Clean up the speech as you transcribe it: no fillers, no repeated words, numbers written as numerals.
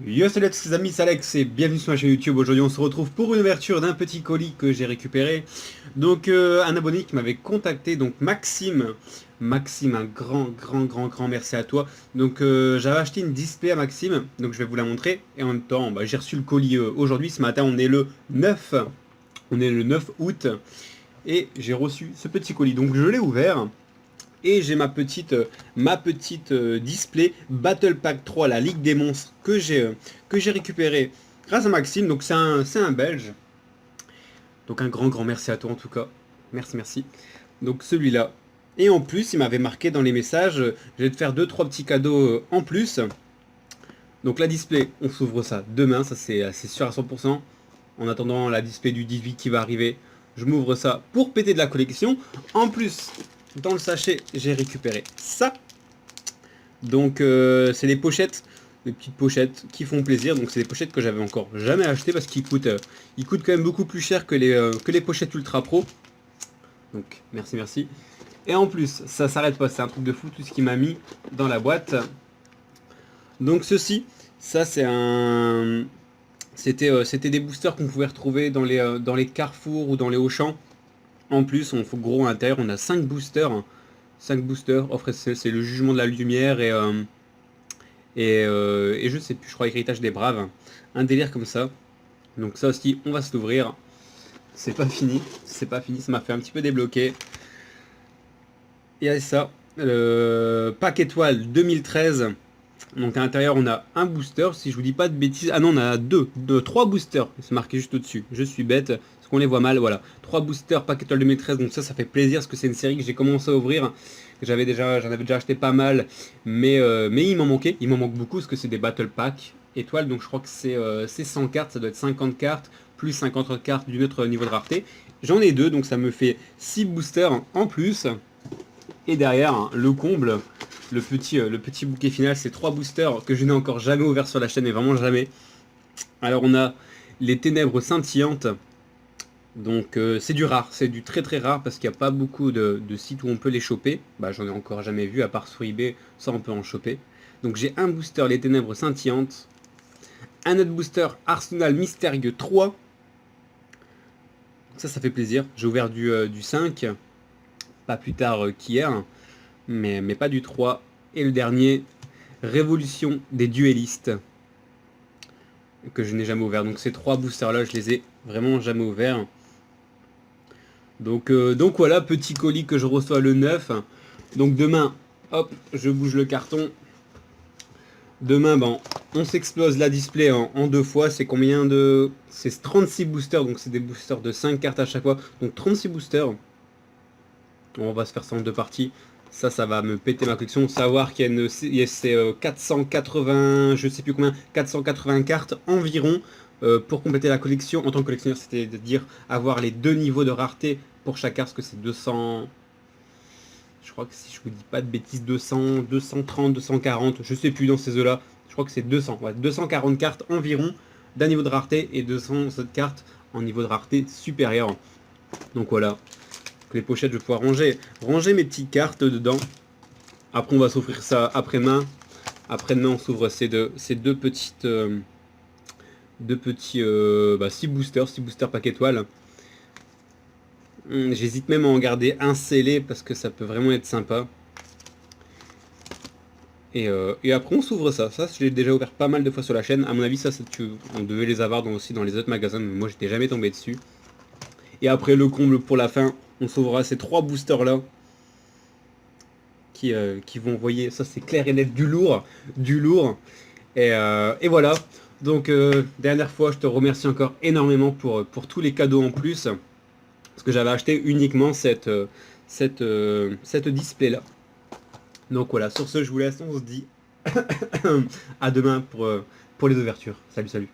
Yo salut à tous les amis, c'est Alex et bienvenue sur ma chaîne YouTube. Aujourd'hui on se retrouve pour une ouverture d'un petit colis que j'ai récupéré. Donc un abonné qui m'avait contacté, donc Maxime. Maxime, un grand merci à toi. Donc j'avais acheté une display à Maxime, donc je vais vous la montrer. Et en même temps, j'ai reçu le colis aujourd'hui, ce matin on est le 9. On est le 9 août. Et j'ai reçu ce petit colis, donc je l'ai ouvert. Et j'ai ma petite display Battle Pack 3, la Ligue des Monstres, que j'ai récupéré grâce à Maxime. Donc c'est un Belge. Donc un grand merci à toi en tout cas. Merci. Donc celui-là. Et en plus, il m'avait marqué dans les messages, je vais te faire deux trois petits cadeaux en plus. Donc la display, on s'ouvre ça demain, ça c'est sûr à 100%. En attendant la display du 18 qui va arriver, je m'ouvre ça pour péter de la collection. En plus, dans le sachet, j'ai récupéré ça. Donc c'est des pochettes, des petites pochettes qui font plaisir. Donc c'est des pochettes que j'avais encore jamais achetées parce ils coûtent quand même beaucoup plus cher que les pochettes Ultra Pro. Donc merci. Et en plus, ça s'arrête pas, c'est un truc de fou tout ce qu'il m'a mis dans la boîte. Donc ceci, ça c'est un... C'était des boosters qu'on pouvait retrouver dans les Carrefour ou dans les Auchan. En plus, on faut gros à l'intérieur, on a 5 boosters. 5 boosters, offre c'est le jugement de la lumière et je sais plus, je crois héritage des braves. Un délire comme ça. Donc ça aussi, on va se l'ouvrir. C'est pas fini, ça m'a fait un petit peu débloquer. Et à ça, le pack étoile 2013. Donc à l'intérieur on a un booster, si je vous dis pas de bêtises. Ah non, on a trois boosters, c'est marqué juste au-dessus. Je suis bête, parce qu'on les voit mal, voilà. 3 boosters pack étoile 2013, donc ça fait plaisir, parce que c'est une série que j'ai commencé à ouvrir. J'en avais déjà acheté pas mal, mais il m'en manquait, il m'en manque beaucoup, parce que c'est des battle pack étoiles, donc je crois que c'est 100 cartes, ça doit être 50 cartes, plus 50 cartes d'un autre niveau de rareté. J'en ai 2, donc ça me fait 6 boosters en plus. Et derrière, hein, le comble, le petit bouquet final, c'est 3 boosters que je n'ai encore jamais ouvert sur la chaîne, et vraiment jamais. Alors on a les ténèbres scintillantes, donc c'est du rare, c'est du très rare, parce qu'il n'y a pas beaucoup de sites où on peut les choper. Bah j'en ai encore jamais vu, à part sur eBay, ça on peut en choper. Donc j'ai un booster, les ténèbres scintillantes, un autre booster, Arsenal Mystérieux 3. Ça fait plaisir, j'ai ouvert du 5, pas plus tard qu'hier, mais pas du 3. Et le dernier, Révolution des duellistes, que je n'ai jamais ouvert. Donc ces 3 boosters là, je les ai vraiment jamais ouverts. Donc voilà, petit colis que je reçois le 9. Donc demain, hop, je bouge le carton. Demain, on s'explose la display en 2 fois. C'est combien de... C'est 36 boosters, donc c'est des boosters de 5 cartes à chaque fois. Donc 36 boosters. On va se faire ça en 2 parties. Ça va me péter ma collection. Savoir qu'il y a ces 480, je sais plus combien, 480 cartes environ pour compléter la collection. En tant que collectionneur, c'est-à-dire avoir les 2 niveaux de rareté pour chaque carte, parce que c'est 200... Je crois que si je vous dis pas de bêtises, 200, 230, 240, je sais plus dans ces eaux-là. Je crois que c'est 200, ouais, 240 cartes environ d'un niveau de rareté et 200 autres cartes en niveau de rareté supérieur. Donc voilà. Les pochettes, je vais pouvoir ranger mes petites cartes dedans. Après on va s'offrir ça après-demain. Après-demain on s'ouvre ces deux petits 6 boosters pack étoiles. J'hésite même à en garder un scellé parce que ça peut vraiment être sympa. Et après on s'ouvre ça. Ça je l'ai déjà ouvert pas mal de fois sur la chaîne. À mon avis on devait les avoir aussi dans les autres magasins, mais moi j'étais jamais tombé dessus. Et après le comble pour la fin, on s'ouvrira ces 3 boosters là qui vont envoyer, ça c'est clair et net, du lourd. Et voilà. Donc dernière fois, je te remercie encore énormément pour tous les cadeaux en plus, parce que j'avais acheté uniquement cette display là. Donc voilà, sur ce je vous laisse, on se dit à demain pour les ouvertures. Salut.